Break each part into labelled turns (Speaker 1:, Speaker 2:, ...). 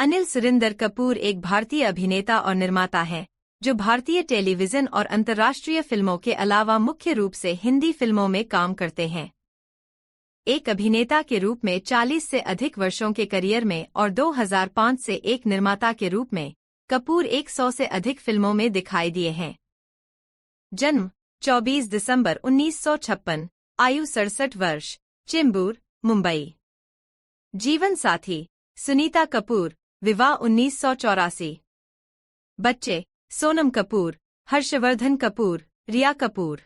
Speaker 1: अनिल सुरिंदर कपूर एक भारतीय अभिनेता और निर्माता हैं, जो भारतीय टेलीविजन और अंतर्राष्ट्रीय फिल्मों के अलावा मुख्य रूप से हिंदी फिल्मों में काम करते हैं। एक अभिनेता के रूप में 40 से अधिक वर्षों के करियर में और 2005 से एक निर्माता के रूप में कपूर 100 से अधिक फिल्मों में दिखाई दिए हैं। जन्म 24 दिसंबर 1956, आयु 67 वर्ष, चेंबूर, मुंबई। जीवन साथी सुनीता कपूर, विवाह 1984। बच्चे सोनम कपूर, हर्षवर्धन कपूर, रिया कपूर।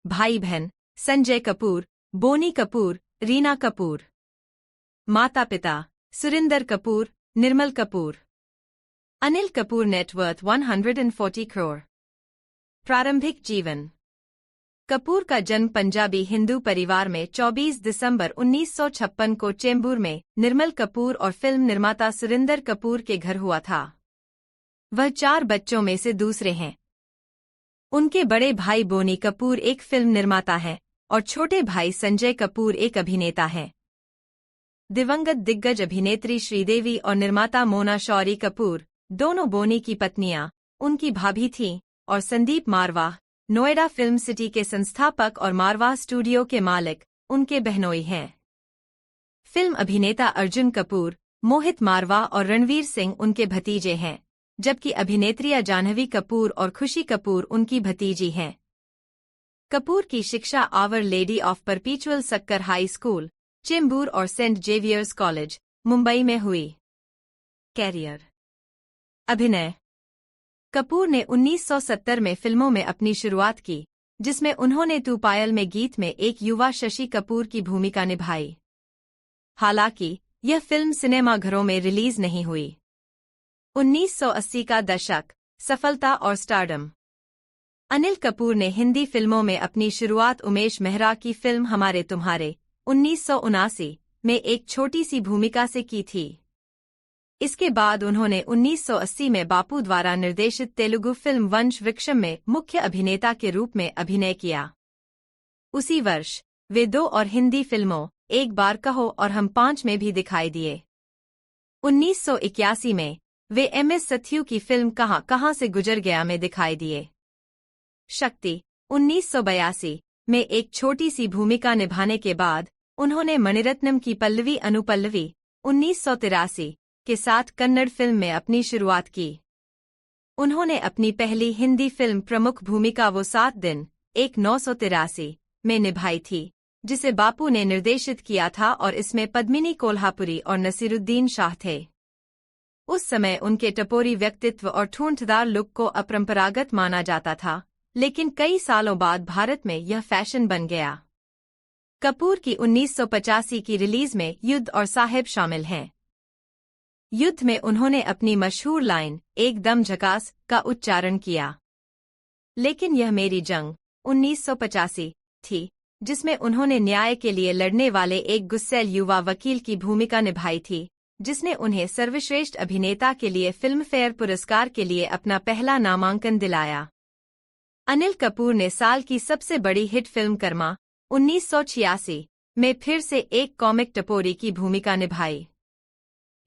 Speaker 1: भाई बहन संजय कपूर, बोनी कपूर, रीना कपूर। माता पिता सुरिंदर कपूर, निर्मल कपूर। अनिल कपूर नेटवर्थ 140 करोड़। प्रारंभिक जीवन। कपूर का जन्म पंजाबी हिंदू परिवार में 24 दिसंबर 1956 को चेंबूर में निर्मल कपूर और फिल्म निर्माता सुरिंदर कपूर के घर हुआ था। वह 4 बच्चों में से दूसरे हैं। उनके बड़े भाई बोनी कपूर एक फिल्म निर्माता हैं और छोटे भाई संजय कपूर एक अभिनेता हैं। दिवंगत दिग्गज अभिनेत्री श्रीदेवी और निर्माता मोना शौरी कपूर, दोनों बोनी की पत्नियां, उनकी भाभी थीं, और संदीप मारवाह, नोएडा फिल्म सिटी के संस्थापक और मारवाह स्टूडियो के मालिक, उनके बहनोई हैं। फिल्म अभिनेता अर्जुन कपूर, मोहित मारवाह और रणवीर सिंह उनके भतीजे हैं, जबकि अभिनेत्रियां जाह्नवी कपूर और खुशी कपूर उनकी भतीजी हैं। कपूर की शिक्षा Our Lady of Perpetual Succour High School, Chembur और सेंट जेवियर्स कॉलेज, मुंबई में हुई। कैरियर। अभिनय। कपूर ने 1970 में फिल्मों में अपनी शुरुआत की, जिसमें उन्होंने तू पायल में गीत में एक युवा शशि कपूर की भूमिका निभाई। हालांकि यह फिल्म सिनेमाघरों में रिलीज नहीं हुई। 1980 का दशक, सफलता और स्टारडम। अनिल कपूर ने हिंदी फिल्मों में अपनी शुरुआत उमेश मेहरा की फिल्म हमारे तुम्हारे 1979 में एक छोटी सी भूमिका से की थी। इसके बाद उन्होंने 1980 में बापू द्वारा निर्देशित तेलुगु फिल्म वंश वृक्षम में मुख्य अभिनेता के रूप में अभिनय किया। उसी वर्ष वे 2 और हिंदी फिल्मों एक बार कहो और हम 5 में भी दिखाई दिए। 1981 में वे MS सथ्यू की फिल्म कहां कहां से गुजर गया में दिखाई दिए। शक्ति 1982 में एक छोटी सी भूमिका निभाने के बाद उन्होंने मणिरत्नम की पल्लवी अनुपल्लवी 1983 के साथ कन्नड़ फिल्म में अपनी शुरुआत की। उन्होंने अपनी पहली हिंदी फिल्म प्रमुख भूमिका वो 7 दिन 1983 में निभाई थी, जिसे बापू ने निर्देशित किया था और इसमें पद्मिनी कोल्हापुरी और नसीरुद्दीन शाह थे। उस समय उनके टपोरी व्यक्तित्व और ठूंठदार लुक को अपरंपरागत माना जाता था, लेकिन कई सालों बाद भारत में यह फैशन बन गया। कपूर की 1985 की रिलीज में युद्ध और साहेब शामिल हैं। युद्ध में उन्होंने अपनी मशहूर लाइन एकदम झकास का उच्चारण किया। लेकिन यह मेरी जंग 1985 थी, जिसमें उन्होंने न्याय के लिए लड़ने वाले एक गुस्सैल युवा वकील की भूमिका निभाई थी, जिसने उन्हें सर्वश्रेष्ठ अभिनेता के लिए फिल्म फेयर पुरस्कार के लिए अपना पहला नामांकन दिलाया। अनिल कपूर ने साल की सबसे बड़ी हिट फिल्म कर्मा 1986 में फिर से एक कॉमिक टपोरी की भूमिका निभाई।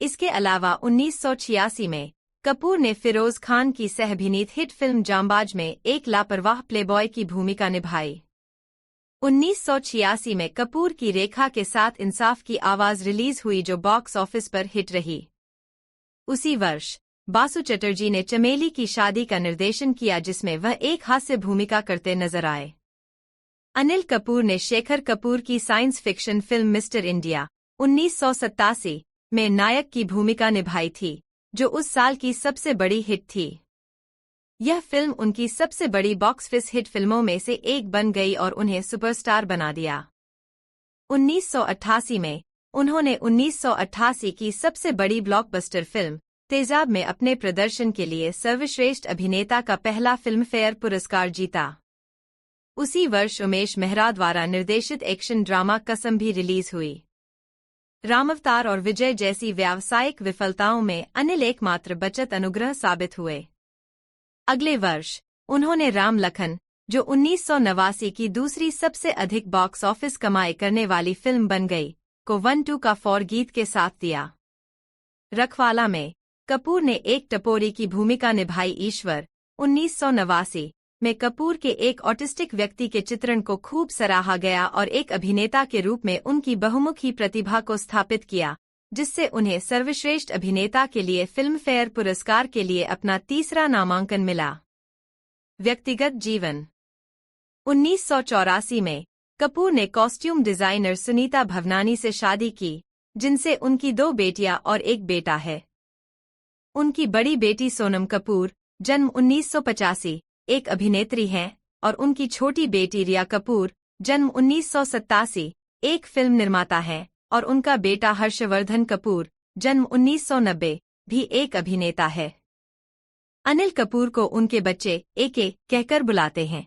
Speaker 1: इसके अलावा 1986 में कपूर ने फिरोज खान की सह-अभिनीत हिट फिल्म जांबाज में एक लापरवाह प्लेबॉय की भूमिका निभाई। 1986 में कपूर की रेखा के साथ इंसाफ की आवाज रिलीज हुई, जो बॉक्स ऑफिस पर हिट रही। उसी वर्ष बासु चटर्जी ने चमेली की शादी का निर्देशन किया, जिसमें वह एक हास्य भूमिका करते नजर आए। अनिल कपूर ने शेखर कपूर की science fiction film mister India 1987 में नायक की भूमिका निभाई थी, जो उस साल की सबसे बड़ी हिट थी। यह फिल्म उनकी सबसे बड़ी बॉक्स ऑफिस हिट फिल्मों में से एक बन गई और उन्हें सुपरस्टार बना दिया। 1988 में उन्होंने 1988 की सबसे बड़ी ब्लॉकबस्टर फिल्म तेजाब में अपने प्रदर्शन के लिए सर्वश्रेष्ठ अभिनेता का पहला फिल्म फेयर पुरस्कार जीता। उसी वर्ष उमेश मेहरा द्वारा निर्देशित एक्शन ड्रामा कसम भी रिलीज हुई। रामावतार और विजय जैसी व्यावसायिक विफलताओं में अनिल एकमात्र बचत अनुग्रह साबित हुए। अगले वर्ष उन्होंने राम लखन, जो 1989 की दूसरी सबसे अधिक बॉक्स ऑफिस कमाई करने वाली फिल्म बन गई, को 1-2 का फॉर गीत के साथ दिया। रखवाला में कपूर ने एक टपोरी की भूमिका निभाई। ईश्वर 1989 में कपूर के एक ऑटिस्टिक व्यक्ति के चित्रण को खूब सराहा गया और एक अभिनेता के रूप में उनकी बहुमुखी प्रतिभा को स्थापित किया, जिससे उन्हें सर्वश्रेष्ठ अभिनेता के लिए फिल्मफेयर पुरस्कार के लिए अपना तीसरा नामांकन मिला। व्यक्तिगत जीवन 1984 में कपूर ने कॉस्ट्यूम डिजाइनर सुनीता भवनानी से शादी की, जिनसे उनकी 2 बेटियां और एक बेटा है। उनकी बड़ी बेटी सोनम कपूर जन्म 1985 एक अभिनेत्री हैं और उनकी छोटी बेटी रिया कपूर जन्म 1987 एक फिल्म निर्माता हैं और उनका बेटा हर्षवर्धन कपूर जन्म 1990 भी एक अभिनेता है। अनिल कपूर को उनके बच्चे एके कहकर बुलाते हैं।